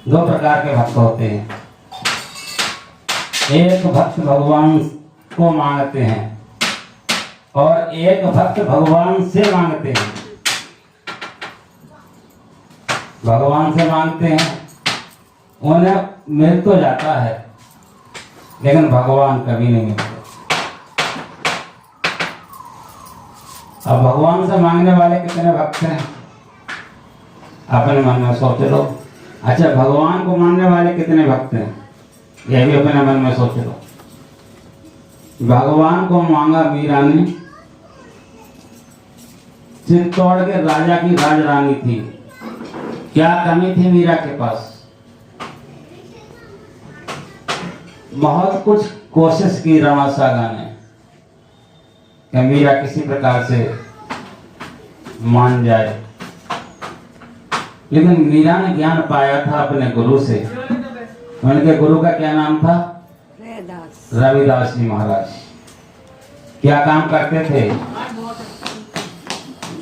दो प्रकार के भक्त होते हैं। एक भक्त भगवान को मांगते हैं और एक भक्त भगवान से मांगते हैं। भगवान से मांगते हैं, उन्हें मिल तो जाता है लेकिन भगवान कभी नहीं मिलते। अब भगवान से मांगने वाले कितने भक्त हैं अपने मन में सोच लो। अच्छा, भगवान को मानने वाले कितने भक्त हैं यह भी अपने मन में सोच लो। भगवान को मांगा मीरा ने, चित्तौड़ के राजा की राजरानी थी, क्या कमी थी मीरा के पास? बहुत कुछ कोशिश की रमा सागा ने कि मीरा किसी प्रकार से मान जाए, लेकिन मीरा ने ज्ञान पाया था अपने गुरु से। उनके गुरु का क्या नाम था? रविदास जी महाराज। क्या काम करते थे?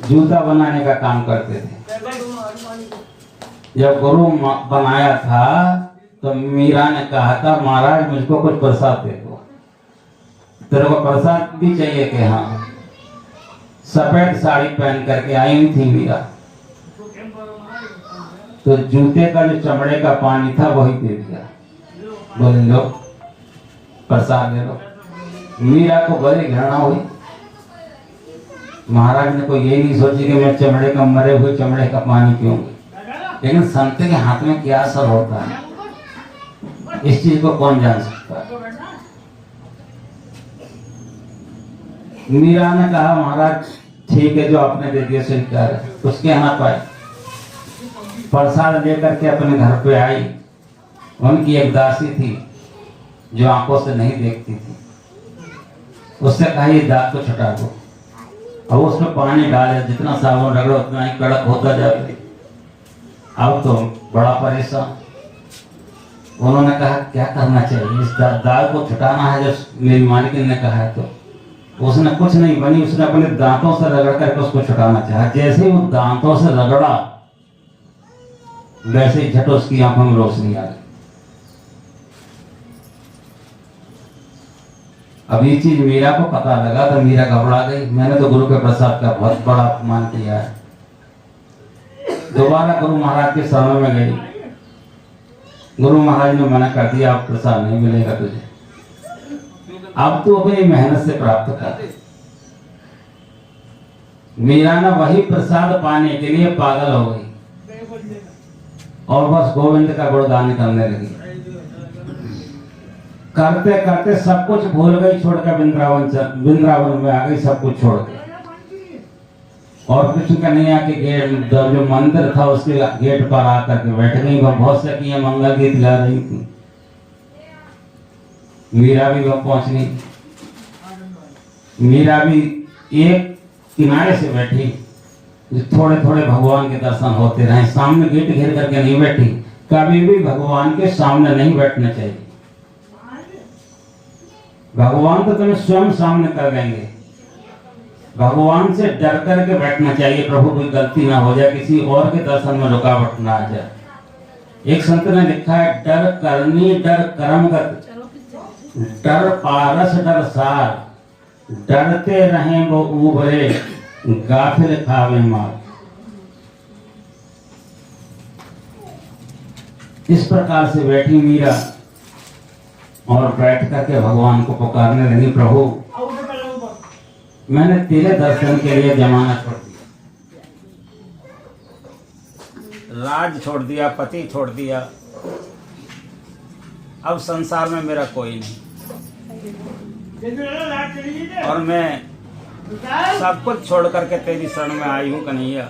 जूता बनाने का काम करते थे। जब गुरु बनाया था तो मीरा ने कहा था, महाराज मुझको कुछ प्रसाद दे दो। तेरे को प्रसाद भी चाहिए कि हाँ। सफेद साड़ी पहन करके आई हुई थी मीरा, तो जूते का जो चमड़े का पानी था वही दे दिया। बोले लो प्रसाद ले लो। मीरा को बड़ी घृणा हुई। महाराज ने कोई ये नहीं सोची कि मैं चमड़े का, मरे हुए चमड़े का पानी पीऊंगी, लेकिन संत के हाथ में क्या असर होता है इस चीज को कौन जान सकता है। मीरा ने कहा, महाराज ठीक है, जो आपने दे दिया स्वीकार है। उसके यहाँ पाए प्रसाद लेकर के अपने घर पे आई। उनकी एक दासी थी जो आंखों से नहीं देखती थी। उससे कहा, ये दाग को छुटा दो। अब उसमें पानी डाले, जितना साबुन रगड़ो उतना ही कड़क होता जाए। अब तो बड़ा परेशान। उन्होंने कहा, क्या करना चाहिए? इस दाग को छुटाना है जो मेरी मालिकिन ने कहा है। तो उसने कुछ नहीं बनी, उसने अपने दांतों से रगड़ करके उसको छुटाना चाहा। जैसे ही वो दांतों से रगड़ा, वैसे ही झट उसकी आंखों में रोशनी आ गई। अब ये चीज मीरा को पता लगा तो मीरा घबरा गई। मैंने तो गुरु के प्रसाद का बहुत बड़ा अपमान किया है। दोबारा गुरु महाराज के शरण में गई। गुरु महाराज ने मना कर दिया, अब प्रसाद नहीं मिलेगा तुझे, अब तू अपनी मेहनत से प्राप्त कर। मीरा ने वही प्रसाद पाने के लिए पागल हो गई और बस गोविंद का गुणगान करने लगी। करते करते सब कुछ भूल गई, छोड़कर वृंदावन में आ गई, सब कुछ छोड़ के। और कृष्ण कन्हैया के गेट, जो मंदिर था उसके गेट पर आकर के बैठ गई। वह बहुत सखियां मंगल गीत गा रही थी। मीरा भी वह पहुंच गई। मीरा भी एक किनारे से बैठी, थोड़े थोड़े भगवान के दर्शन होते रहे। सामने गेट घेर करके नहीं बैठी। कभी भी भगवान के सामने नहीं बैठना चाहिए। भगवान तो तुम्हें स्वयं सामने कर देंगे। भगवान से डर करके बैठना चाहिए, प्रभु कोई गलती ना हो जाए, किसी और के दर्शन में रुकावट ना आ जाए। एक संत ने लिखा है, डर करनी डर कर्मगत, डर पारस डर सार, डरते रहें वो उबरे, गाफिल खावे मार। इस प्रकार से बैठी मीरा और बैठ करके भगवान को पुकारने लगी, प्रभु मैंने तेरे दर्शन के लिए जमाना छोड़ दिया, राज छोड़ दिया, पति छोड़ दिया, अब संसार में मेरा कोई नहीं और मैं सब कुछ छोड़ करके तेरी शरण में आई हूँ कन्हैया।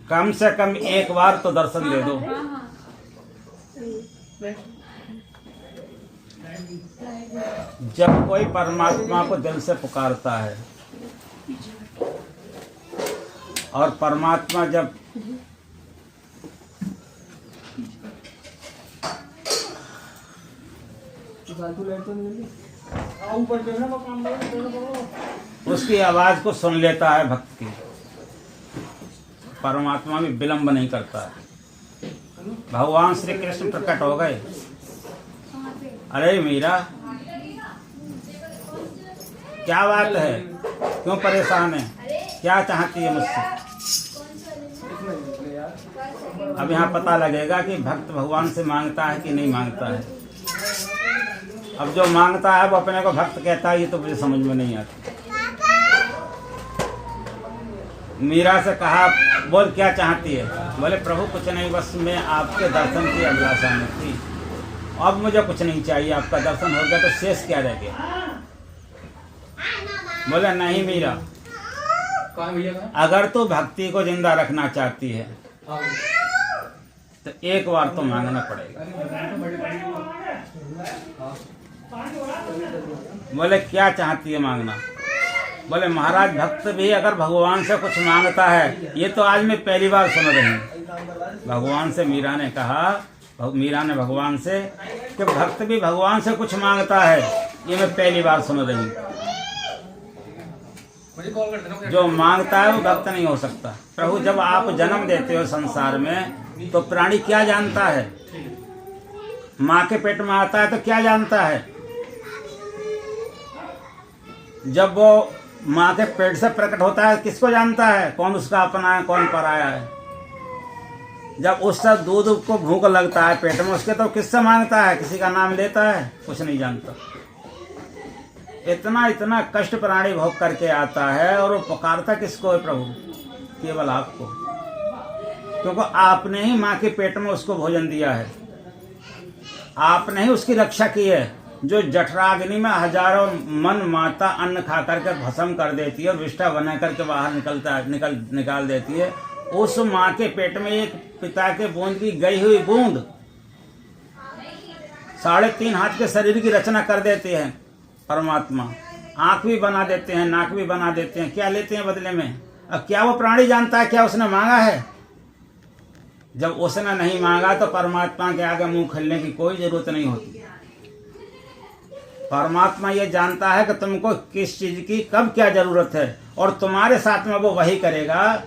कम से कम एक बार तो दर्शन दे दो। जब कोई परमात्मा को दिल से पुकारता है और परमात्मा जब उसकी आवाज को सुन लेता है भक्त की, परमात्मा भी विलंब नहीं करता है। भगवान श्री कृष्ण प्रकट हो गए। अरे मीरा, क्या बात है, क्यों परेशान है, क्या चाहती है मुझसे? अब यहाँ पता लगेगा कि भक्त भगवान से मांगता है कि नहीं मांगता है। अब जो मांगता है वो अपने को भक्त कहता है, ये तो मुझे समझ में नहीं आता। मीरा से कहा, बोल क्या चाहती है? बोले प्रभु कुछ नहीं, बस मैं आपके दर्शन की अभिलाषा में थी, अब मुझे कुछ नहीं चाहिए, आपका दर्शन हो गया तो शेष क्या रह गया? बोले नहीं मीरा, अगर तू भक्ति को जिंदा रखना चाहती है तो एक बार तो मांगना पड़ेगा। बोले क्या चाहती है मांगना? बोले महाराज, भक्त भी अगर भगवान से कुछ मांगता है, ये तो आज मैं पहली बार सुन रही हूँ। भगवान से मीरा ने कहा, मीरा ने भगवान से कि भक्त भी भगवान से कुछ मांगता है, ये मैं पहली बार सुन रही हूँ। जो मांगता है वो भक्त नहीं हो सकता। प्रभु, जब आप जन्म देते हो संसार में तो प्राणी क्या जानता है? माँ के पेट में आता है तो क्या जानता है? जब वो माँ के पेट से प्रकट होता है किसको जानता है? कौन उसका अपना है, कौन पराया है? जब उससे दूध को भूख लगता है पेट में उसके, तो किससे मांगता है? किसी का नाम लेता है? कुछ नहीं जानता। इतना इतना कष्ट प्राणी भोग करके आता है और वो पुकारता किसको है? प्रभु, केवल आपको, क्योंकि आपने ही माँ के पेट में उसको भोजन दिया है, आपने ही उसकी रक्षा की है। जो जठराग्नि में हजारों मन माता अन्न खा करके भस्म कर देती है और विष्ठा बना करके बाहर निकाल देती है, उस माँ के पेट में एक पिता के बूंद की गई हुई बूंद 3.5 हाथ के शरीर की रचना कर देते हैं परमात्मा। आंख भी बना देते हैं, नाक भी बना देते हैं, क्या लेते हैं बदले में? अब क्या वो प्राणी जानता है क्या उसने मांगा है? जब उसने नहीं मांगा तो परमात्मा के आगे मुंह खोलने की कोई जरूरत नहीं होती। परमात्मा ये जानता है कि तुमको किस चीज की कब क्या जरूरत है, और तुम्हारे साथ में वो वही करेगा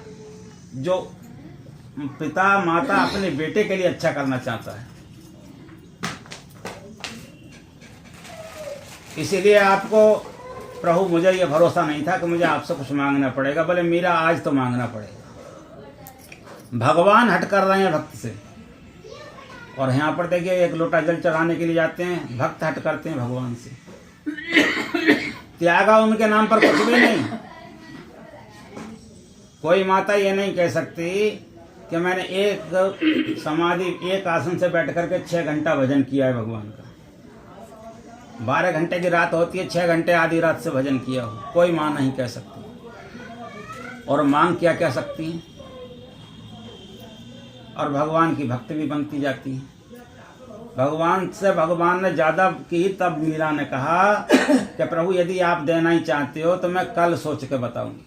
जो पिता माता अपने बेटे के लिए अच्छा करना चाहता है। इसीलिए आपको प्रभु, मुझे ये भरोसा नहीं था कि मुझे आपसे कुछ मांगना पड़ेगा। बोले मीरा, आज तो मांगना पड़ेगा। भगवान हट कर रहे हैं भक्त से। और यहाँ पर देखिए, एक लोटा जल चढ़ाने के लिए जाते हैं, भक्त हट करते हैं भगवान से। त्यागा उनके नाम पर कुछ भी नहीं। कोई माता ये नहीं कह सकती कि मैंने एक समाधि, एक आसन से बैठ करके 6 घंटा भजन किया है भगवान का। 12 घंटे की रात होती है, 6 घंटे आधी रात से भजन किया हो, कोई माँ नहीं कह सकती। और मांग क्या कह सकती है? और भगवान की भक्त भी बनती जाती है। भगवान से भगवान ने ज्यादा की, तब मीरा ने कहा कि प्रभु, यदि आप देना ही चाहते हो तो मैं कल सोच के बताऊंगी।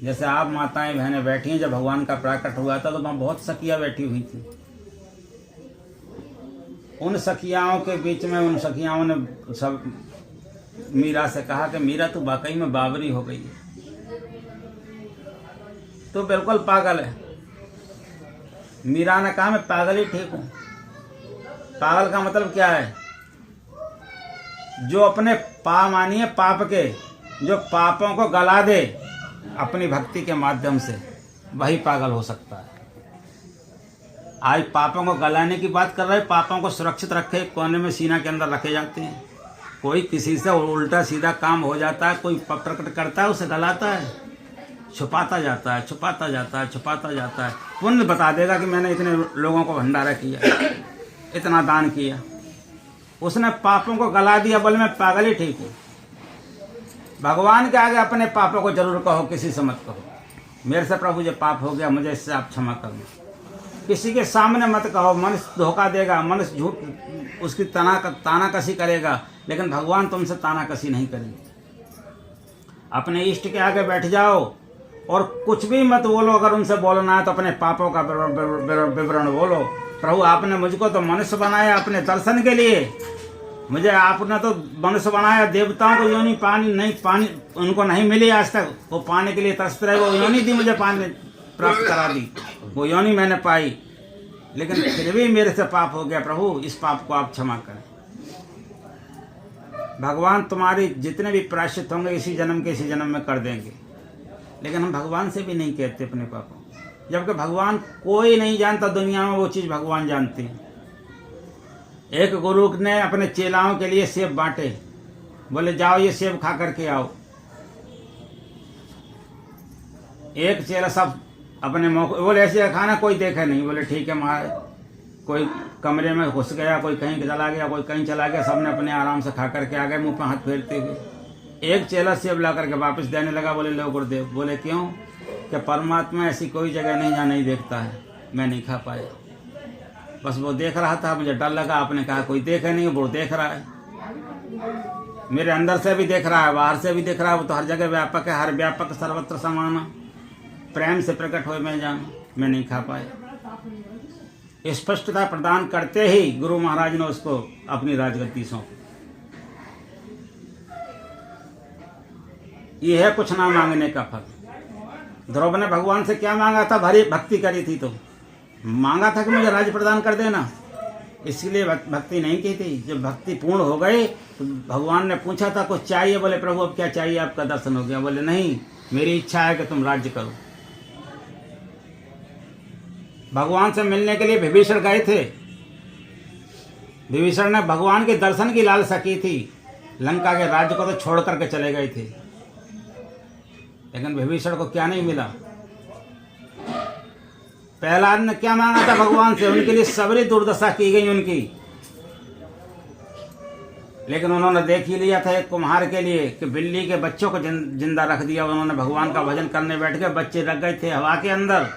जैसे आप माताएं बहनें बैठी हैं, जब भगवान का प्रकट हुआ था तो वहाँ बहुत सखियां बैठी हुई थी। उन सखियाओं के बीच में उन सखियाओं ने सब मीरा से कहा कि मीरा, तू वाकई में बावरी हो गई है, तू बिल्कुल पागल है। मीरा ने कहा, मैं पागल ही ठीक हूं। पागल का मतलब क्या है? जो अपने मानिए पाप के, जो पापों को गला दे अपनी भक्ति के माध्यम से, वही पागल हो सकता है। आज पापों को गलाने की बात कर रहे हैं। पापों को सुरक्षित रखे, कोने में सीना के अंदर रखे जाते हैं। कोई किसी से उल्टा सीधा काम हो जाता है, कोई प्रकट करता है, उसे गलाता है, छुपाता जाता है, छुपाता जाता है, छुपाता जाता है। पुण्य बता देगा कि मैंने इतने लोगों को भंडारा किया, इतना दान किया। उसने पापों को गला दिया, बोले मैं पागल ही ठीक हूँ। भगवान के आगे अपने पापों को जरूर कहो, किसी से मत कहो मेरे से प्रभु ये पाप हो गया, मुझे इससे आप क्षमा कर दो। किसी के सामने मत कहो, मनुष्य धोखा देगा, मनुष्य झूठ उसकी तानाकसी करेगा, लेकिन भगवान तुमसे तानाकसी नहीं करेंगे। अपने इष्ट के आगे बैठ जाओ और कुछ भी मत बोलो। अगर उनसे बोलना है तो अपने पापों का विवरण बोलो। प्रभु, आपने मुझको तो मनुष्य बनाया अपने दर्शन के लिए, मुझे आपने तो मनुष्य बनाया। देवताओं को योनि पानी उनको नहीं मिली आज तक, वो पाने के लिए तरसते रहे, वो योनि दी मुझे पानी प्राप्त करा दी, वो योनि मैंने पाई, लेकिन फिर भी मेरे से पाप हो गया। प्रभु इस पाप को आप क्षमा करें। भगवान तुम्हारी जितने भी प्रायश्चित होंगे इसी जन्म के इसी जन्म में कर देंगे, लेकिन हम भगवान से भी नहीं कहते अपने पापों, जबकि भगवान कोई नहीं जानता दुनिया में, वो चीज़ भगवान जानते हैं। एक गुरु ने अपने चेलाओं के लिए सेब बांटे, बोले जाओ ये सेब खा करके आओ। एक चेला सब अपने मौके, बोले ऐसे खाना कोई देखा नहीं, बोले ठीक है महाराज। कोई कमरे में घुस गया, कोई कहीं चला गया, कोई कहीं चला गया, सबने अपने आराम से खा करके आ गए मुंह पर हाथ फेरते हुए। एक चेला सेब ला करके वापस देने लगा, बोले लो गुरुदेव। बोले क्यों? कि परमात्मा ऐसी कोई जगह नहीं जहाँ नहीं देखता है, मैं नहीं खा पाया, बस वो देख रहा था, मुझे डर लगा। आपने कहा कोई देखे नहीं, वो देख रहा है, मेरे अंदर से भी देख रहा है, बाहर से भी देख रहा है, वो तो हर जगह व्यापक है, हर व्यापक सर्वत्र समाना, प्रेम से प्रकट हो मैं जान, मैं नहीं खा पाया। स्पष्टता प्रदान करते ही गुरु महाराज ने उसको अपनी राजगद्दी सौंपी। यह है कुछ ना मांगने का फल। ध्रुव ने भगवान से क्या मांगा था? भरी भक्ति करी थी तो मांगा था कि मुझे राज्य प्रदान कर देना, इसलिए भक्ति नहीं की थी। जब भक्ति पूर्ण हो गई तो भगवान ने पूछा था कुछ चाहिए? बोले प्रभु अब क्या चाहिए? आपका दर्शन हो गया। बोले नहीं, मेरी इच्छा है कि तुम राज्य करो। भगवान से मिलने के लिए विभीषण गए थे। विभीषण ने भगवान के दर्शन की लालसा की थी, लंका के राज्य को तो छोड़ करके चले गए थे, लेकिन विभीषण को क्या नहीं मिला? प्रहलाद ने क्या मांगा था भगवान से? उनके लिए सबरी दुर्दशा की गई उनकी, लेकिन उन्होंने देख ही लिया था एक कुम्हार के लिए कि बिल्ली के बच्चों को जिंदा रख दिया। उन्होंने भगवान का भजन करने बैठ गए, बच्चे रख गए थे हवा के अंदर।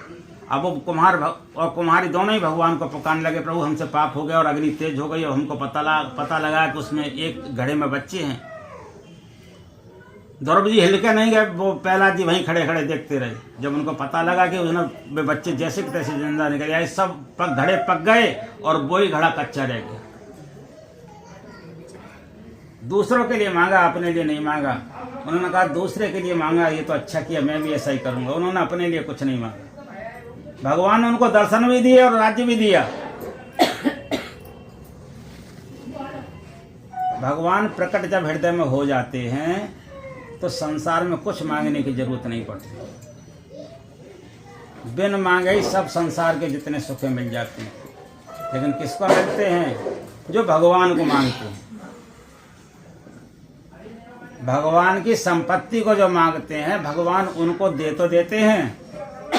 अब वो कुम्हार और कुम्हारी दोनों ही भगवान को पुकारने लगे, प्रभु हमसे पाप हो गया और अग्नि तेज हो गई और हमको पता लगा कि उसमें एक घड़े में बच्चे हैं। ध्रुव जी हिल के नहीं गए, वो प्रहलाद जी वहीं खड़े खड़े देखते रहे। जब उनको पता लगा कि वे बच्चे जैसे कि तैसे जिंदा निकल आए, सब घड़े पक गए और वही घड़ा कच्चा रह गया। दूसरों के लिए मांगा, अपने लिए नहीं मांगा। उन्होंने कहा दूसरे के लिए मांगा, ये तो अच्छा किया, मैं भी ऐसा ही करूंगा। उन्होंने अपने लिए कुछ नहीं मांगा। भगवान ने उनको दर्शन भी दिए और राज्य भी दिया। भगवान प्रकट जब हृदय में हो जाते हैं तो संसार में कुछ मांगने की जरूरत नहीं पड़ती। बिन मांगे ही सब संसार के जितने सुख मिल जाते हैं, लेकिन किसको मिलते हैं? जो भगवान को मांगते हैं। भगवान की संपत्ति को जो मांगते हैं, भगवान उनको दे तो देते हैं,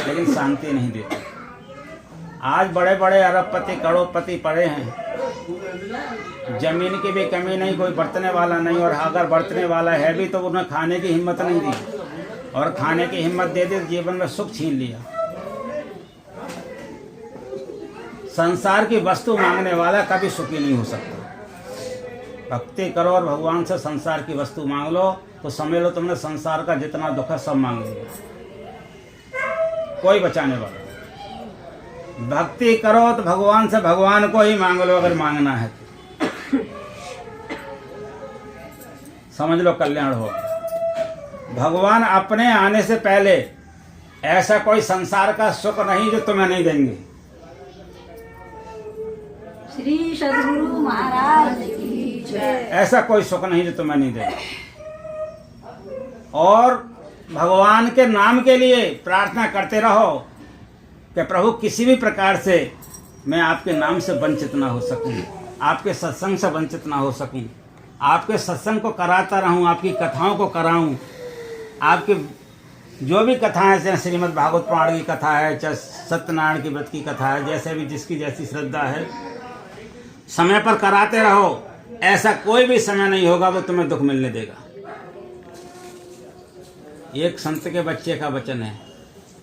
लेकिन शांति नहीं देते। आज बड़े बड़े अरबपति करोड़पति पड़े हैं, जमीन की भी कमी नहीं, कोई बरतने वाला नहीं, और अगर बरतने वाला है भी तो उन्हें खाने की हिम्मत नहीं दी, और खाने की हिम्मत दे दी जीवन में सुख छीन लिया। संसार की वस्तु मांगने वाला कभी सुखी नहीं हो सकता। भक्ति करो और भगवान से संसार की वस्तु मांग लो तो समझ लो तुमने संसार का जितना दुख है सब मांग लिया, कोई बचाने वाला। भक्ति करो तो भगवान से भगवान को ही मांग लो, अगर मांगना है तो समझ लो कल्याण हो। भगवान अपने आने से पहले ऐसा कोई संसार का सुख नहीं जो तुम्हें नहीं देंगे। श्री सद्गुरु महाराज की जय। ऐसा कोई सुख नहीं जो तुम्हें नहीं देंगे। और भगवान के नाम के लिए प्रार्थना करते रहो कि प्रभु किसी भी प्रकार से मैं आपके नाम से वंचित ना हो सकूं, आपके सत्संग से वंचित ना हो सकूं, आपके सत्संग को कराता रहूं, आपकी कथाओं को कराऊं। आपकी जो भी कथाएं, जैसे श्रीमद् भागवत पुराण की कथा है, चाहे सत्यनारायण की व्रत की कथा है, जैसे भी जिसकी जैसी श्रद्धा है, समय पर कराते रहो। ऐसा कोई भी समय नहीं होगा वो तुम्हें दुख मिलने देगा। एक संत के बच्चे का वचन है,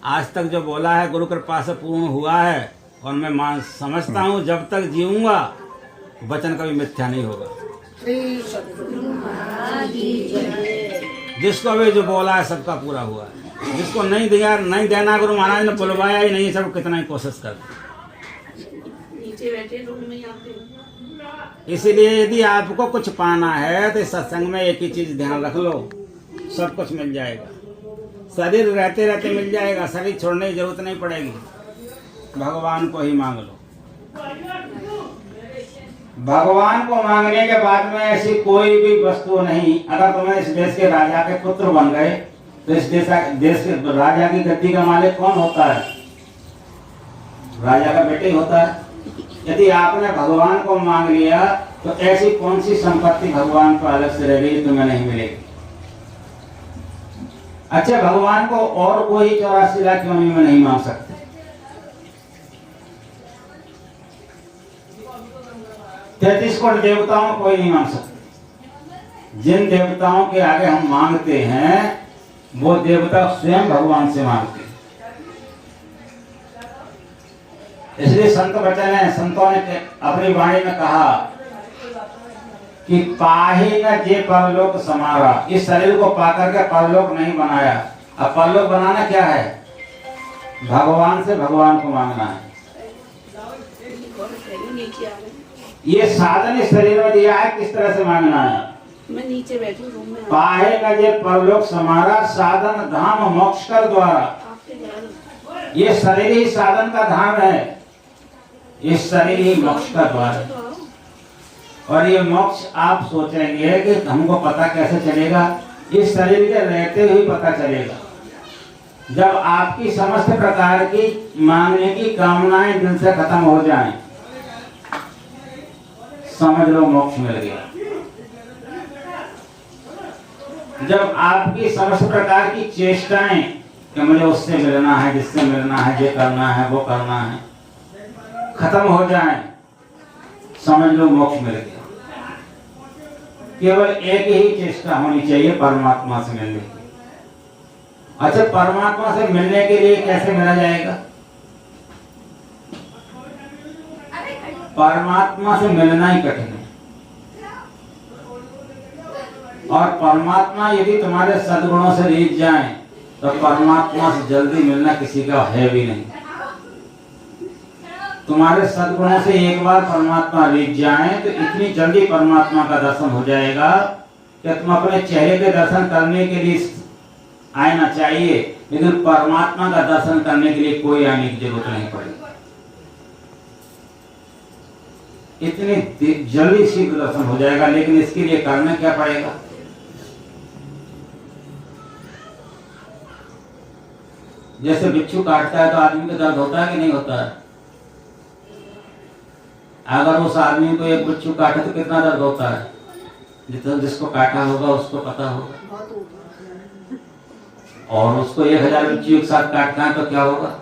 आज तक जो बोला है गुरु कृपा से पूर्ण हुआ है, और मैं समझता हूँ जब तक जीऊंगा वचन कभी मिथ्या नहीं होगा। श्री सद्गुरु महाराज की जय। जिसको भी जो बोला है सबका पूरा हुआ है, जिसको नहीं दिया नहीं देना गुरु महाराज ने बुलवाया ही नहीं, सब कितना ही कोशिश कर। नीचे बैठे रूम में आते। इसीलिए यदि आपको कुछ पाना है तो सत्संग में एक ही चीज ध्यान रख लो, सब कुछ मिल जाएगा। शरीर रहते रहते मिल जाएगा, शरीर छोड़ने की जरूरत नहीं पड़ेगी, भगवान को ही मांग लो। भगवान को मांगने के बाद में ऐसी कोई भी वस्तु नहीं। अगर तुम्हें इस देश के राजा के पुत्र बन गए तो इस देश के राजा की गद्दी का मालिक कौन होता है? राजा का बेटे ही होता है। यदि आपने भगवान को मांग लिया तो ऐसी कौन सी संपत्ति भगवान को अलग से रह गई तुम्हें नहीं मिलेगी। अच्छा, भगवान को और कोई 84 लाख योनि में नहीं मांग सकते। 33 करोड़ देवताओं को कोई नहीं मांग सकते। जिन देवताओं के आगे हम मांगते हैं वो देवता स्वयं भगवान से मांगते हैं। इसलिए संत वचन है, संतों ने अपनी वाणी में कहा कि पाही न जे परलोक समारा। इस शरीर को पाकर के परलोक नहीं बनाया। अब परलोक बनाना क्या है? भगवान से भगवान को मांगना है। नीचे आ रहे हैं। ये साधन इस शरीर में दिया है, किस तरह से मांगना है? मैं नीचे बैठी रूम में। पाहे न जे परलोक समारा, साधन धाम मोक्ष कर द्वारा। आपके घर ये शरीर ही साधन का धाम है, इस शरीर ही मोक्ष का द्वार है। और ये मोक्ष आप सोचेंगे कि हमको पता कैसे चलेगा? इस शरीर के रहते हुए पता चलेगा। जब आपकी समस्त प्रकार की मांगने की कामनाएं दिल से खत्म हो जाएं, समझ लो मोक्ष मिल गया। जब आपकी समस्त प्रकार की चेष्टाएं कि मुझे उससे मिलना है, जिससे मिलना है, ये करना है, वो करना है, खत्म हो जाएं, समझ लो मोक्ष मिल गया। केवल एक ही चेष्टा होनी चाहिए, परमात्मा से मिलने की। अच्छा, परमात्मा से मिलने के लिए कैसे मिला जाएगा? परमात्मा से मिलना ही कठिन है। और परमात्मा यदि तुम्हारे सद्गुणों से रीझ जाए तो परमात्मा से जल्दी मिलना किसी का है भी नहीं। तुम्हारे सद्गुणों से एक बार परमात्मा रीझ जाए तो इतनी जल्दी परमात्मा का दर्शन हो जाएगा कि तुम अपने चेहरे के दर्शन करने के लिए आना चाहिए, लेकिन परमात्मा का दर्शन करने के लिए कोई आने की जरूरत नहीं पड़ेगी। इतनी जल्दी शीघ्र दर्शन हो जाएगा। लेकिन इसके लिए करना क्या पड़ेगा? जैसे बिच्छू काटता है तो आदमी को दर्द होता है कि नहीं होता है? अगर उस आदमी को एक बिच्छू काटे तो कितना दर्द होता है? जितना जिसको काटा होगा उसको पता होगा। और उसको 1000 बिच्छू एक साथ काटना है तो क्या होगा?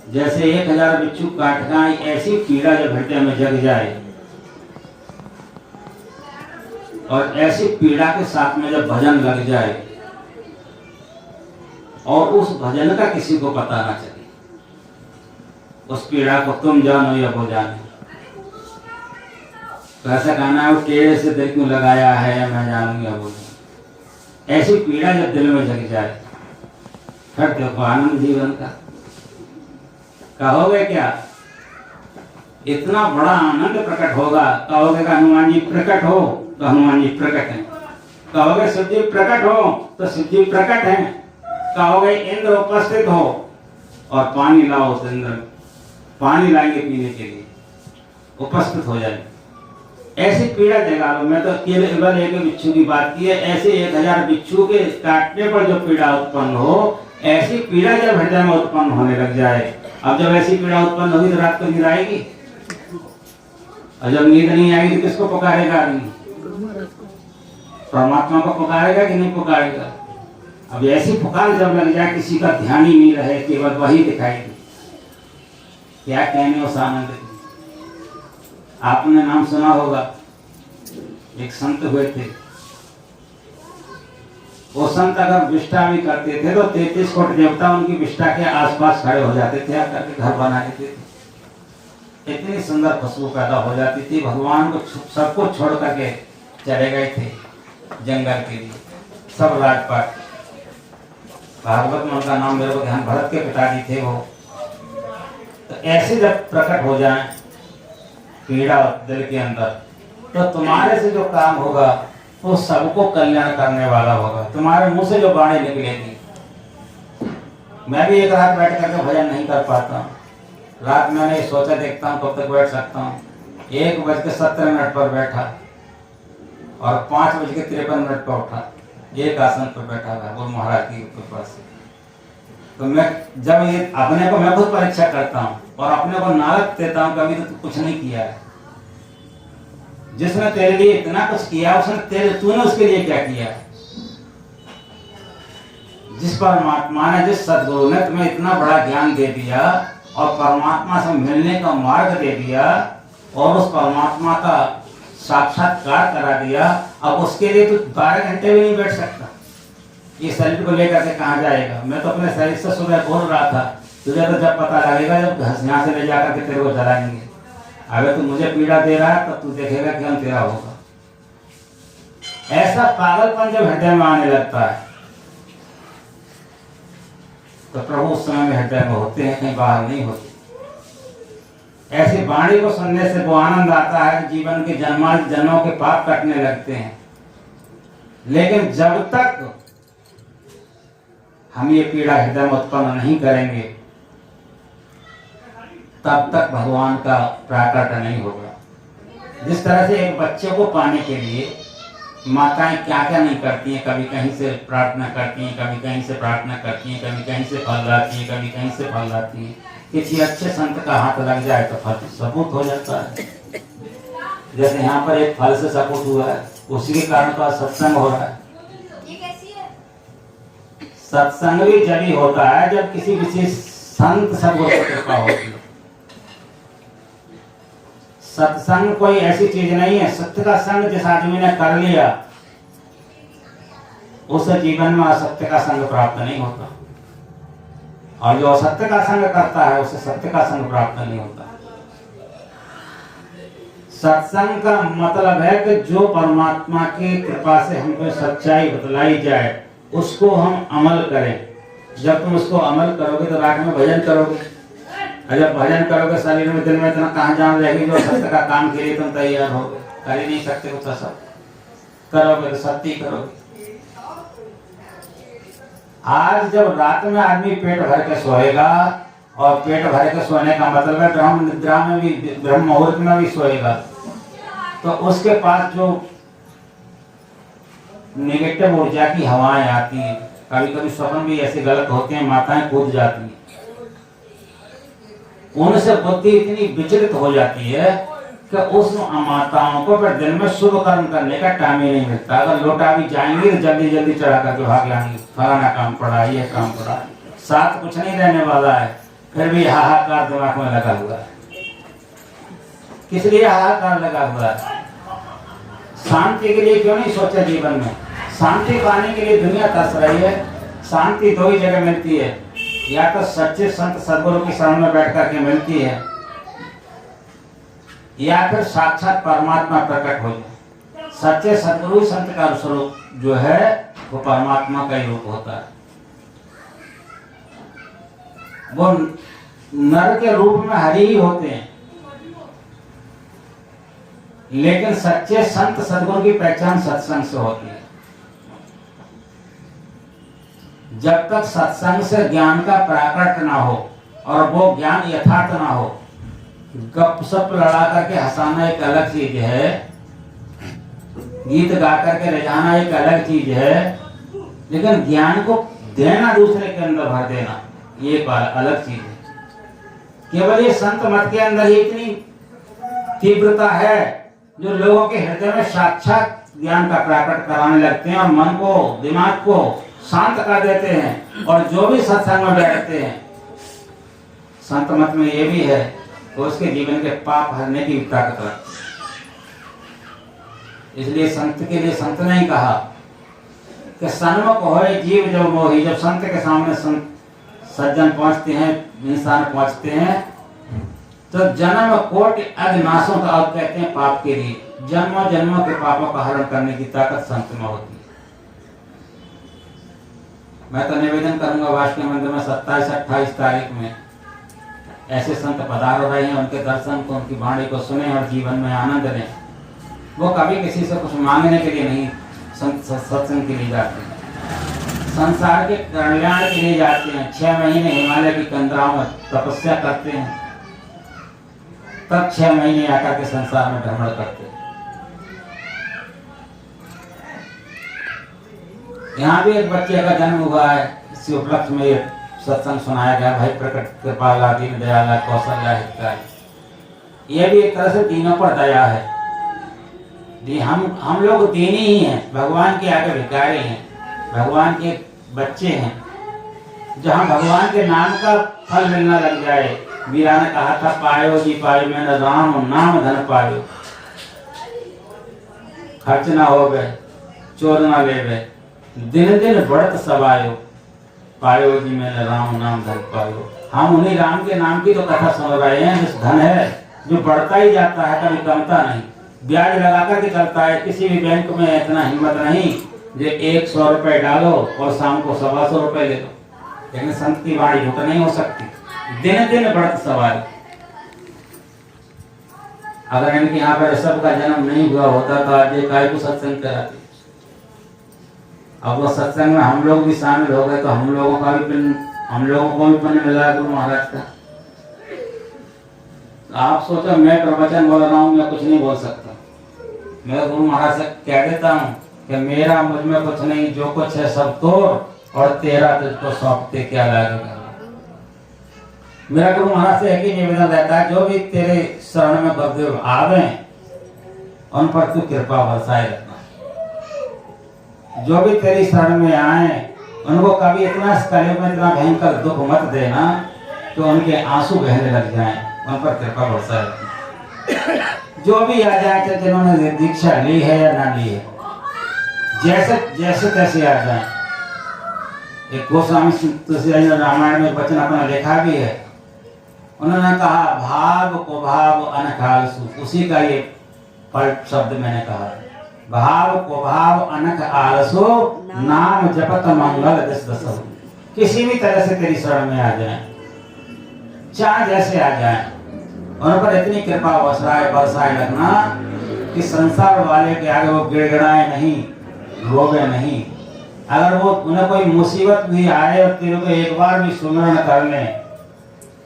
जैसे 1000 बिच्छू काटना, ऐसी पीड़ा जब हृदय में जग जाए और ऐसी पीड़ा के साथ में जब भजन लग जाए और उस भजन का किसी को पता ना चले, उस पीड़ा को तुम जानो या वो जाने, तो ऐसा कहना है वो टेढ़े से दिल क्यों लगाया है, मैं जानूंगा वो। ऐसी पीड़ा जब दिल में जग जाए फिर देखो आनंद जीवन का। कहोगे क्या? इतना बड़ा आनंद प्रकट होगा। कहोगे कि हनुमान जी प्रकट हो तो हनुमान जी प्रकट हैं। कहोगे शिव जी प्रकट हो तो शिव जी प्रकट हैं। कहोगे इंद्र उपस्थित हो और पानी लाओ तो इंद्र पानी लाएंगे पीने के लिए, उपस्थित हो जाए। ऐसी पीड़ा जगा लो। मैं तो केवल एक बिच्छू की बात की है। ऐसे 1000 बिच्छू के काटने पर जो पीड़ा उत्पन्न हो, ऐसी पीड़ा जब हृदय में उत्पन्न होने लग जाए, अब जब ऐसी पीड़ा उत्पन्न होगी तो रात को नींद आएगी? और जब नींद नहीं आएगी तो किसको पुकारेगा आदमी? परमात्मा को पुकारेगा कि नहीं पुकारेगा? अब ऐसी पुकार जब लग जाए, किसी का ध्यान ही नहीं रहे, केवल वही दिखाई दे, क्या कहने उस आनंद की। आपने नाम सुना होगा, एक संत हुए थे। वो संत अगर विष्ठा भी करते थे तो 33 कोटि देवता उनकी विष्ठा के आसपास खड़े हो जाते थे, आकर के घर बना लेते थे। इतनी सुंदर खुशबू पैदा हो जाती थी। भगवान को सब कुछ छोड़ करके चले गए थे जंगल के लिए, सब राजपाट। भागवत में उनका नाम मेरे को ध्यान, भरत के पिताजी थे वो। तो ऐसे जब प्रकट हो जाए पीड़ा दिल के अंदर, तो तुम्हारे से जो काम होगा वो सबको कल्याण करने वाला होगा। तुम्हारे मुंह से जो वाणी निकलेगी, मैं भी एक रात बैठ करके भजन नहीं कर पाता हूँ। रात मैंने सोचा देखता हूँ कब तक बैठ सकता हूँ। 1:17 पर बैठा और 5:53 पर उठा, एक आसन पर बैठा था गुरु महाराज की कृपा से। तो मैं जब ये अपने को मैं खुद परीक्षा करता हूँ और अपने को नारक देता हूँ, कभी तो कुछ नहीं किया है। जिसने तेरे लिए इतना कुछ किया, उसने तूने उसके लिए क्या किया? जिस परमात्मा ने, जिस सदगुरु ने तुम्हें इतना बड़ा ज्ञान दे दिया और परमात्मा से मिलने का मार्ग दे दिया और उस परमात्मा का साक्षात्कार करा दिया, अब उसके लिए तू 12 घंटे भी नहीं बैठ सकता। ये शरीर को लेकर के कहाँ जाएगा? मैं तो अपने शरीर से सुबह बोल रहा था, तुझे तो जब पता लगेगा जब यहाँ से ले जाकर के तेरे को जलाएंगे। अगर तू मुझे पीड़ा दे रहा है तब तू देखेगा कि हम तेरा होगा। ऐसा पागलपन जब हृदय में आने लगता है तो प्रभु उस समय में हृदय में होते हैं, कहीं बाहर नहीं होते। ऐसी वाणी को सुनने से वो आनंद आता है कि जीवन के जन्मों के पाप कटने लगते हैं। लेकिन जब तक हम ये पीड़ा हृदय में उत्पन्न नहीं करेंगे तब तक भगवान का प्राकट नहीं होगा। जिस तरह से एक बच्चे को पाने के लिए माताएं क्या क्या नहीं करती हैं, कभी कहीं से प्रार्थना करती हैं, कभी कहीं से प्रार्थना करती हैं, कभी कहीं से फल लाती हैं, कभी कहीं से फल लाती हैं। किसी अच्छे संत का हाथ लग जाए तो फल सबूत हो जाता है। जैसे यहाँ पर एक फल से सबूत हुआ है, उसी के कारण का सत्संग हो रहा है। सत्संग भी जब ही होता है जब किसी विशेष संत सदगुरु की कृपा होती है। सत्संग कोई ऐसी चीज नहीं है, सत्य का संग जिस आदमी ने कर लिया उसे जीवन में असत्य का संग प्राप्त नहीं होता, और जो असत्य का संग करता है उसे सत्य का संग प्राप्त नहीं होता। सत्संग का मतलब है कि जो परमात्मा की कृपा से हमको सच्चाई बतलाई जाए उसको हम अमल करें। जब तुम उसको अमल करोगे तो रात में भजन करोगे, और जब भजन करोगे शरीर में दिल में इतना कहाँ जान रहेगी जो सत्य का काम के लिए तुम तैयार हो कर ही नहीं सकते हो। तो सब करोगे तो सत्य ही करोगे। आज जब रात में आदमी पेट भर के सोएगा, और पेट भर के सोने का मतलब है ब्रह्म निद्रा में भी, ब्रह्म मुहूर्त में भी सोएगा, तो उसके पास जो नेगेटिव ऊर्जा की हवाएं आती हैं, कभी कभी स्वप्न भी ऐसे गलत होते हैं, माताएं कूद जाती हैं, उनसे बुद्धि इतनी विचलित हो जाती है कि उस माताओं को फिर दिन में शुभ कर्म करने का टाइम ही नहीं मिलता। अगर लौटा भी जाएंगे तो जल्दी जल्दी चढ़ा करके भाग लाएंगे, फलाना काम पड़ा, ये काम पड़ा, साथ कुछ नहीं रहने वाला है, फिर भी हाहाकार दिमाग में लगा हुआ है। किस लिए हाहाकार लगा हुआ है? शांति के लिए क्यों नहीं सोचा जीवन में? शांति पाने के लिए दुनिया तरस रही है। शांति दो ही जगह मिलती है, या तो सच्चे संत सदगुरु के सामने बैठ करके मिलती है, या फिर साक्षात परमात्मा प्रकट हो जाए। सच्चे सदगुरु संत का स्वरूप जो है वो परमात्मा का ही रूप होता है। वो नर के रूप में हरि ही होते हैं, लेकिन सच्चे संत सदगुरु की पहचान सत्संग से होती है। जब तक सत्संग से ज्ञान का प्राकट ना हो और वो ज्ञान यथार्थ ना हो, गपशप लड़ा करके हंसाना एक अलग चीज है, गीत गा करके ले जाना एक अलग चीज है, लेकिन ज्ञान को देना, दूसरे के अंदर भर देना, ये एक अलग चीज है। केवल ये संत मत के अंदर ही इतनी तीव्रता है जो लोगों के हृदय में साक्षात ज्ञान का प्राकट कराने लगते हैं और मन को, दिमाग को शांत कर देते हैं। और जो भी सत्संग में बैठते हैं, संत मत में ये भी है तो उसके जीवन के पाप हरने की ताकत रखते। इसलिए संत के लिए संत ने कहा कि सन्मुख होए जीव जो मोही। जब संत के सामने संत सज्जन पहुंचते हैं, इंसान पहुंचते हैं, तो जन्म कोटि अग्नाशों का अर्थ कहते हैं पाप के लिए। जन्मों जन्मों के पापों का हरण करने की ताकत संत में होती है। मैं तो निवेदन करूंगा वासुदेव मंदिर में 27-28 तारीख में ऐसे संत पधार रहे हैं, उनके दर्शन को, उनकी वाणी को सुने और जीवन में आनंद लें। वो कभी किसी से कुछ मांगने के लिए नहीं सत्संग के लिए जाते हैं, संसार के कल्याण के लिए जाते हैं। 6 महीने हिमालय की कंदराओं में तपस्या करते हैं, तब 6 महीने आकर के संसार में भ्रमण करते हैं। यहाँ भी एक बच्चे का जन्म हुआ है, इसी उपलक्ष्य में ये सत्संग सुनाया गया। भाई प्रकट कृपाला दीन दयाला कौशल्या हितकारी। ये भी एक तरह से तीनों पर दया है। हम लोग दीनी ही हैं, भगवान के आगे भिखारी हैं, भगवान के बच्चे हैं। जहाँ भगवान के नाम का फल मिलना लग जाए, मीरा ने कहा था पायो जी पायो मैंने राम नाम धन पायो। खर्च ना हो गए, चोर ना ले गए, दिन दिन बढ़त सबायो, पायो जी मैंने राम नाम धन पायो। हम उन्हीं राम के नाम की तो कथा सुन रहे हैं, जिस धन है जो बढ़ता ही जाता है, कभी कमता नहीं, ब्याज लगा कर के चलता है। किसी भी बैंक में इतना हिम्मत नहीं जो 100 रुपए डालो और शाम को 125 रुपए ले लो। लेकिन संत की वाणी झूठ नहीं हो सकती, दिन दिन बढ़त सवाल। अगर इनके यहाँ पर ऋषभ का जन्म नहीं हुआ होता तो आज ये काय को सत्संग कराते। अब वो सत्संग में हम लोग भी शामिल हो गए तो हम लोगों को भी पुण्य मिला गुरु महाराज का। आप सोचो मैं प्रवचन बोल रहा हूँ, मैं कुछ नहीं बोल सकता। मैं गुरु महाराज से कह देता हूँ कि मेरा मुझ में कुछ नहीं, जो कुछ है सब तोड़ और तेरा तुझको सौंपते क्या लागेगा। मेरा गुरु महाराज से एक ही निवेदन रहता है, जो भी तेरे शरण में गुरुदेव आवे उन पर तू कृपा बरसाए रखना। जो भी तेरी शरण में आए उनको कभी इतना कलयुग में इतना भयंकर दुख मत देना कि उनके आंसू बहने लग जाएं, उन पर कृपा बरसाए रखना। जो भी आ जाए, चाहे जिन्होंने दीक्षा ली है या ना ली है, जैसे तैसे आ जाए। एक गोस्वामी तुलसीदास ने रामायण में वचन अपना लिखा भी है। उन्होंने कहा भाव को भाव अनखाल सु, उसी का ये पलट शब्द मैंने कहा। भाव को भाव अनख आलसो, नाम जपत मंगल दस दसो। किसी भी तरह से तेरी शरण में आ जाए, चाहे जैसे आ जाए, उन पर इतनी कृपा बरसाए रखना कि संसार वाले के आगे वो गिड़गिड़ाए नहीं, रोवे नहीं। अगर वो उन्हें कोई मुसीबत भी आए और तेरे को एक बार भी सुमरण कर ले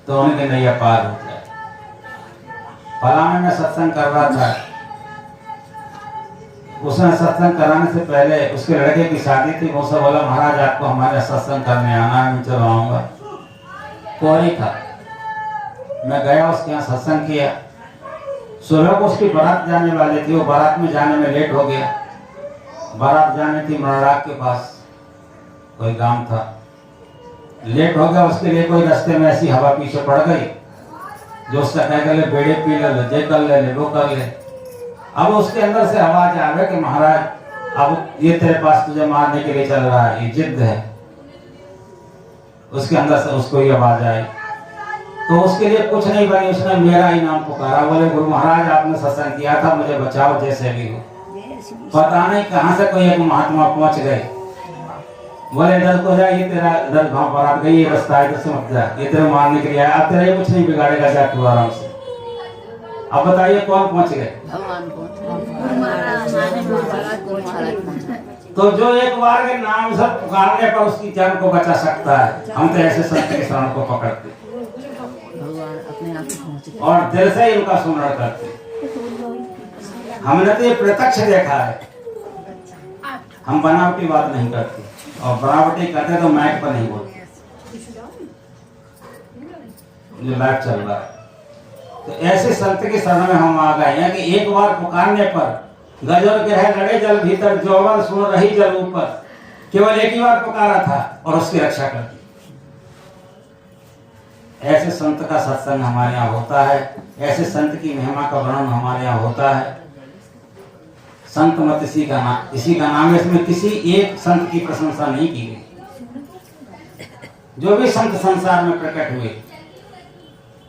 तो उनके नैया पार हो जाए। फलाने में सत्संग कर रहा था, उसने सत्संग कराने से पहले उसके लड़के की शादी थी। वो सब बोला महाराज आपको हमारे सत्संग करने आना है, मैं चलो आऊंगा। कोई था, मैं गया उसके यहाँ सत्संग किया। सुबह को उसकी बारात जाने वाली थी, वो बारात में जाने में लेट हो गया। बारात जानी थी मराड़ के पास, कोई गांव था, लेट हो गया। उसके लिए कोई रास्ते में ऐसी हवा पीछे पड़ गई जो उससे कह कर ले बेड़े पी ले, जे कर ले, वो कर ले। अब उसके अंदर से आवाज आ गई कि महाराज अब ये तेरे पास तुझे मारने के लिए चल रहा है, ये जिद है। उसके अंदर से उसको ये आवाज आई तो उसके लिए कुछ नहीं बनी, उसने मेरा ही नाम पुकारा। बोले गुरु महाराज आपने सत्संग किया था, मुझे बचाओ जैसे भी हो। पता नहीं कहां से कोई एक महात्मा पहुंच गए। बोले इधर को जा, ये तेरा इधर गांव पर आ गई, ये रास्ता है, इधर से मत जा, ये तेरे मारने के लिए आया। अब तेरा ये कुछ नहीं बिगाड़ेगा, जा तू आराम से। अब बताइए कौन पहुंच गए? तो जो एक बार के नाम से पुकारने पर उसकी जान को बचा सकता है, हम तो ऐसे संत के शरण को पकड़ते और दिल से ही उनका सुमरण करते। हमने तो ये प्रत्यक्ष देखा है। हम बनावटी बात नहीं करते, और बनावटी करते तो माइक पर नहीं बोलते। जो लाइव चल रहा है, तो ऐसे संत के शरण में हम आ गए हैं कि एक बार पुकारने पर गजल के है लड़े जल भीतर, जौवन सुन रही जल ऊपर। केवल एक ही बार पुकारा था और उसकी रक्षा कर दी। ऐसे संत का सत्संग हमारे यहाँ होता है, ऐसे संत की महिमा का वर्णन हमारे यहाँ होता है। संत मत इसी का नाम है। इसमें किसी एक संत की प्रशंसा नहीं की गई। जो भी संत संसार में प्रकट हुए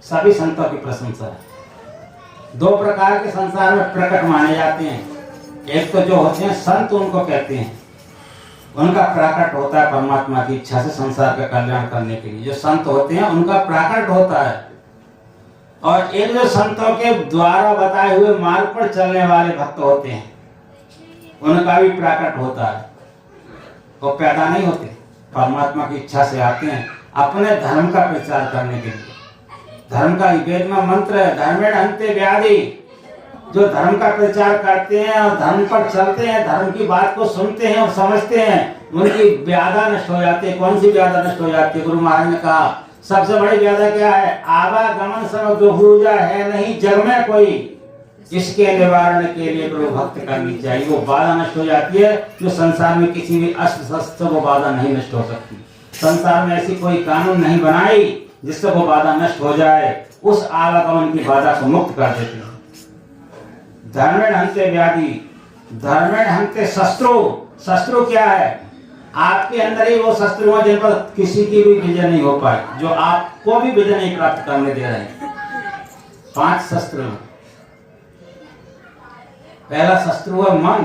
सभी संतों की प्रशंसा है। दो प्रकार के संसार में प्रकट माने जाते हैं। एक तो जो होते हैं संत, उनको कहते हैं, उनका प्राकट होता है परमात्मा की इच्छा से संसार का कल्याण करने के लिए। जो संत होते हैं उनका प्राकट होता है। और एक जो संतों के द्वारा बताए हुए मार्ग पर चलने वाले भक्त होते हैं, उनका भी प्रकट होता है। वो पैदा नहीं होते, परमात्मा की इच्छा से आते हैं अपने धर्म का प्रचार करने के लिए। धर्म का वेद में मंत्र है, धर्मेण हन्ते व्याधि। जो धर्म का प्रचार करते हैं और धर्म पर चलते हैं, धर्म की बात को सुनते हैं और समझते हैं, उनकी व्याधा नष्ट हो जाती है। कौन सी व्याधा नष्ट हो जाती है? गुरु महाराज ने कहा सबसे बड़ी व्याधा क्या है? आवागमन समय दुहुजा है नहीं जग में कोई, इसके निवारण के लिए गुरु भक्त करनी चाहिए। वो बाधा नष्ट हो जाती है जो संसार में किसी भी अस्त्र शस्त्र वो बाधा नहीं नष्ट हो सकती। संसार में ऐसी कोई कानून नहीं बनाई जिससे वो बाधा नष्ट हो जाए, उस आवागमन की बाधा को मुक्त कर देते हैं। धर्मेण हन्ते व्याधि, धर्मेण हन्ते शस्त्रो। शस्त्रो क्या है? आपके अंदर ही वो शस्त्र हैं जिन पर किसी की भी विजय नहीं हो पाए, जो आपको भी विजय नहीं प्राप्त करने दे रहे हैं। 5 शस्त्र। पहला शस्त्र हुआ मन।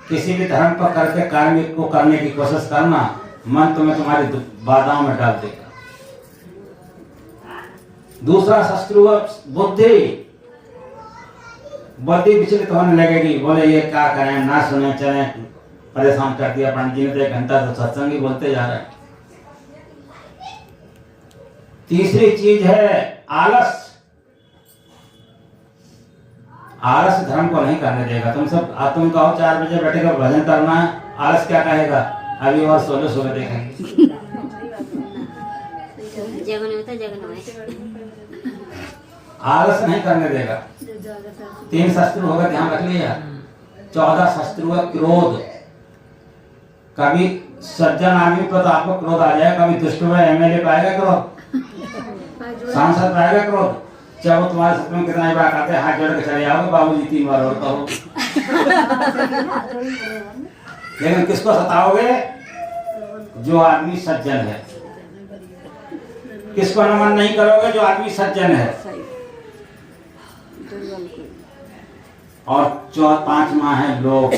किसी भी धर्म पर करके कार्य को करने की कोशिश करना, मन तुम्हें तुम्हारी बाधाओं में डाल देगा। दूसरा शस्त्र हुआ बुद्धि। बुद्धि विचलित होने लगेगी, बोले ये क्या करें, ना सुने चले, परेशान कर दिया पंडित जी ने, तो 1 घंटा तो सत्संग ही बोलते जा रहे हैं। तीसरी चीज है आलस। आलस धर्म को नहीं करने देगा। तुम कहो 4 बजे बैठेगा भजन करना है, आलस क्या कहेगा? अभी और 16 देखेंगे। आलस नहीं करने देगा। 3 शस्त्र होगा, ध्यान रख लिया। 14 शस्त्र हुआ क्रोध। कभी सज्जन आदमी पर तो आपको क्रोध आ जाएगा, कभी दुष्ट में एमएलए पे आएगा क्रोध, सांसद पे आएगा क्रोध। चाहे वो तुम्हारे सपने में कितना ही बात आते हैं, हाथ जोड़ के चले आओगे बाबूजी 3 बार और कहो। लेकिन किसको सताओगे? जो आदमी सज्जन है। किसको नमन नहीं करोगे? जो आदमी सज्जन है। और 5वां है लोभ।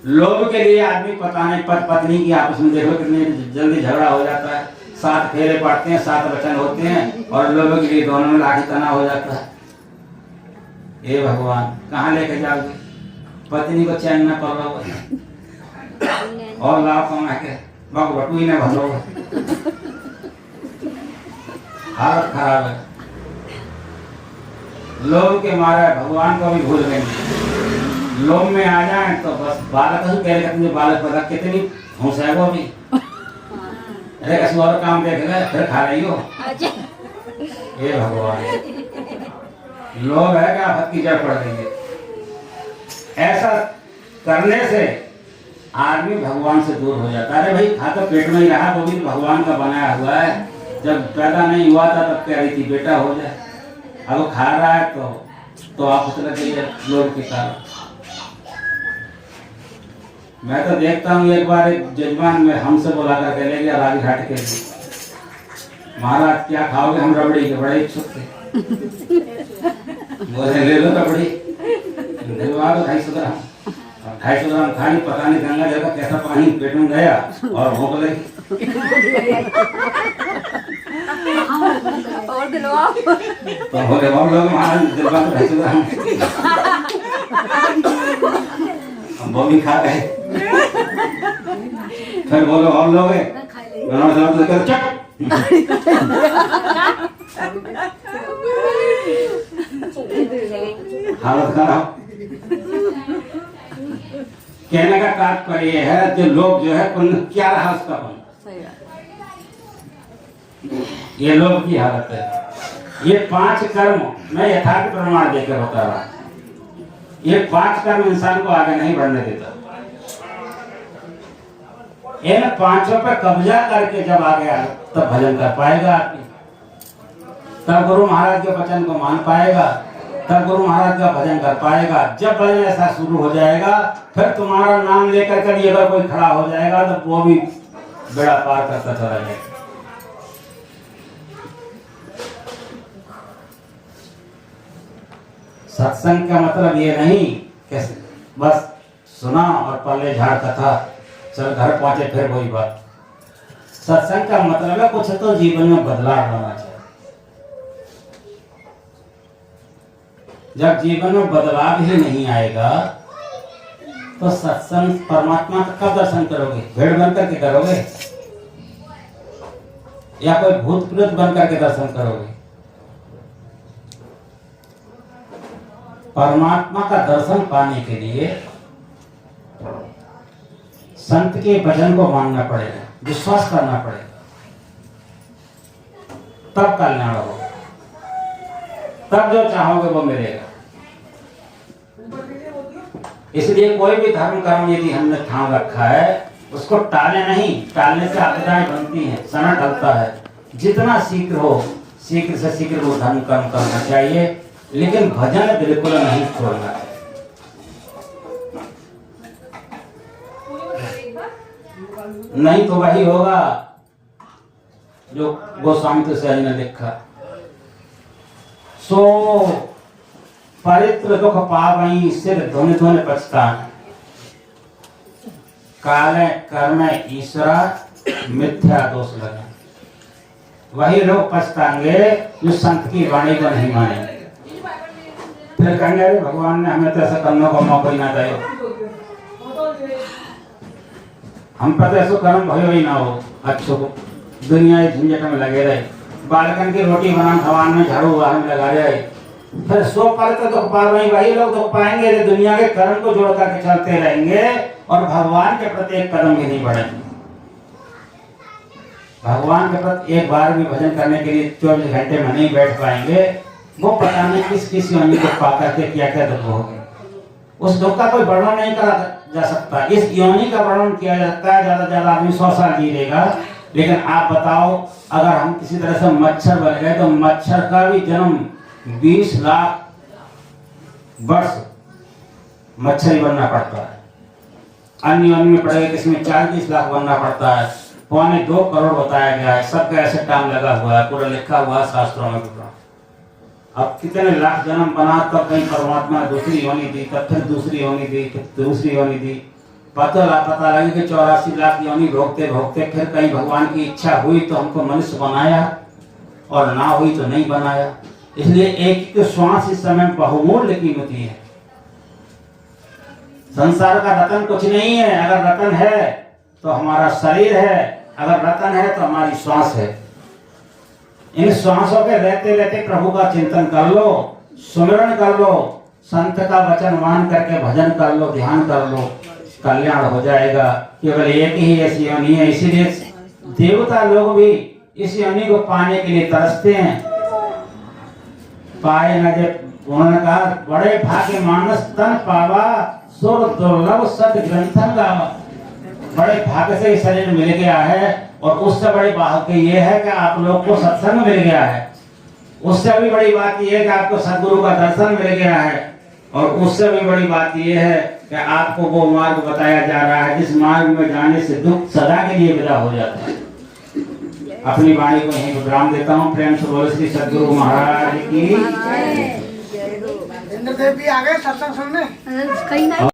लोभ के लिए आदमी पता नहीं पत्नी की आपस में देखो कितनी जल्दी झगड़ा हो जाता है। 7 फेरे पड़ते हैं, 7 वचन होते हैं, और लोभ के लिए दोनों में लाठी तनाव हो जाता है। हे भगवान, कहाँ लेके जाओगे? पत्नी को चैन न पड़ रहा और लाभ कमा के बटुई ने भरो। हालत खराब है। लोभ के मारे भगवान को भी भूल गए। लोभ में आ जाए तो बस बालक कह रहे बालक पता कितनी होश है वो भी। अरे किसी और काम देख ले फिर खा रही हो। ये भगवान, लोभ है क्या? भक्त की जड़ पड़ रही है। ऐसा करने से आदमी भगवान से दूर हो जाता है। अरे भाई खा तो पेट में ही रहा, वो भी भगवान का बनाया हुआ है। जब पैदा नहीं हुआ था तब कह रही थी बेटा हो जाए, अब वो खा रहा है तो आप उतर गई लोभ के कारण। मैं तो देखता हूँ, एक बार एक जजमान में हमसे बोला करके ले गया राजघाट के लिए, महाराज क्या खाओगे? हम रबड़ी के बड़े इच्छुक थे। बोले ले लो रबड़ी, दिलवा दो 250 ग्राम। 250 ग्राम खाई, पता नहीं गंगा जल का कैसा पानी पेट में गया और भूख लगी। और दिलवाओ तो बोले हम लोग महाराज दिलवा दो 250 ग्राम। हम वो भी खा गए। फिर बोलो हम लोग चट हालत खराब। कहने का तात्पर्य है जो लोग जो है पुण्य क्या रहा उसका पुण्य, ये लोग की हालत है। ये 5 कर्म मैं यथार्थ प्रमाण देकर बता रहा। ये 5 कर्म इंसान को आगे नहीं बढ़ने देता। इन 5 पर कब्जा करके जब आ गया तब भजन कर पाएगा आदमी, तब गुरु महाराज के वचन को मान पाएगा, तब गुरु महाराज का भजन कर पाएगा। जब भजन ऐसा शुरू हो जाएगा फिर तुम्हारा नाम लेकर कभी अगर कोई खड़ा हो जाएगा तो वो भी बेड़ा पार करता चला जाएगा। सत्संग का मतलब ये नहीं कि बस सुना और पल्ले झाड़ कथा चल घर पहुंचे फिर वही बात। सत्संग का मतलब है कुछ तो जीवन में बदलाव लाना चाहिए। जब जीवन में बदलाव ही नहीं आएगा तो सत्संग परमात्मा का कब दर्शन करोगे? भेड़ बन करके करोगे या कोई भूत प्रेत बन करके दर्शन करोगे? परमात्मा का दर्शन पाने के लिए संत के वचन को मानना पड़ेगा, विश्वास करना पड़ेगा, तब कल्याण होगा, तब जो चाहोगे वो मिलेगा। इसलिए कोई भी धर्म कर्म यदि हमने ठान रखा है उसको टाले नहीं, टालने से आपदाएं बनती हैं, समय ढलता है। जितना शीघ्र हो शीघ्र से शीघ्र वो धर्म कर्म करना चाहिए, लेकिन भजन बिल्कुल नहीं छोड़ना चाहिए। नहीं तो वही होगा जो गोस्वामी तुलसी ने लिखा, सो परित्र दुख पावई सिर धुन धुन पछतान, काले कर्म ईश्वरा मिथ्या दोष लगे। वही लोग पछताएंगे जो संत की वाणी को नहीं मानेंगे। फिर कहेंगे अरे भगवान ने हमें तो ऐसा करने को मौका ही ना दिया, हम पर ऐसा कर्म भयो ही ना हो, अच्छो को दुनिया झंझट में लगे रहे, बालकन की रोटी बना भगवान में झाड़ू वाहन लगा जाए, फिर सो पर तो दुख पा वही लोग दुख पाएंगे जो दुनिया के कर्म को जोड़ करके चलते रहेंगे और भगवान के प्रति एक कदम भी नहीं बढ़ेंगे। भगवान के प्रति एक बार भी भजन करने के लिए 24 घंटे में नहीं बैठ पाएंगे, वो पता नहीं किस किस योनि को पा करके क्या क्या दुख होंगे। उस दुख का कोई वर्णन नहीं करा जा सकता। इस योनि का वर्णन किया जाता है, ज्यादा से ज्यादा आदमी 100 साल जी लेगा, लेकिन आप बताओ अगर हम किसी तरह से मच्छर बन गए तो मच्छर का भी जन्म 20 लाख वर्ष मच्छर ही बनना पड़ता है। अन्य योनि में पड़ेगा किसमें 40 लाख बनना पड़ता है, 2.25 करोड़ बताया गया है, सबका ऐसे टाइम लगा हुआ है, पूरा लिखा हुआ है शास्त्रों में पूरा। अब कितने लाख जन्म बना, तब कहीं परमात्मा ने दूसरी योनि दी, तब फिर दूसरी योनि दी, फिर दूसरी योनि दी, पता लगे कि 84 लाख योनि भोगते भोगते फिर कहीं भगवान की इच्छा हुई तो हमको मनुष्य बनाया और ना हुई तो नहीं बनाया। इसलिए एक श्वास इस समय बहुमूल्य कीमती है। संसार का रतन कुछ नहीं है, अगर रतन है तो हमारा शरीर है, अगर रतन है तो हमारी श्वास है। इन श्वासों के रहते रहते प्रभु का चिंतन कर लो, सुमिरन कर लो, संत का वचन मान करके भजन कर लो, ध्यान कर लो, कल्याण हो जाएगा। केवल एक ही ऐसी योनि है, इसीलिए देवता लोग भी इस योनि को पाने के लिए तरसते हैं। पाए न जब उन्होंने कहा बड़े भाग्य मानस तन पावा, सुर दुर्लभ सत ग्रंथन गावा। बड़े भाग्य से शरीर मिल गया है और उससे बड़ी बात ये है कि आप लोग को सत्संग मिल गया है। उससे भी बड़ी बात यह है कि आपको सद्गुरु का दर्शन मिल गया है और उससे भी बड़ी बात यह है कि आपको वो मार्ग बताया जा रहा है जिस मार्ग में जाने से दुख सदा के लिए विदा हो जाता है। अपनी वाणी को यहीं विराम देता हूँ। प्रेम से बोलो श्री सद्गुरु महाराज की। इंद्रदेव भी आ गए सत्संग सुनने।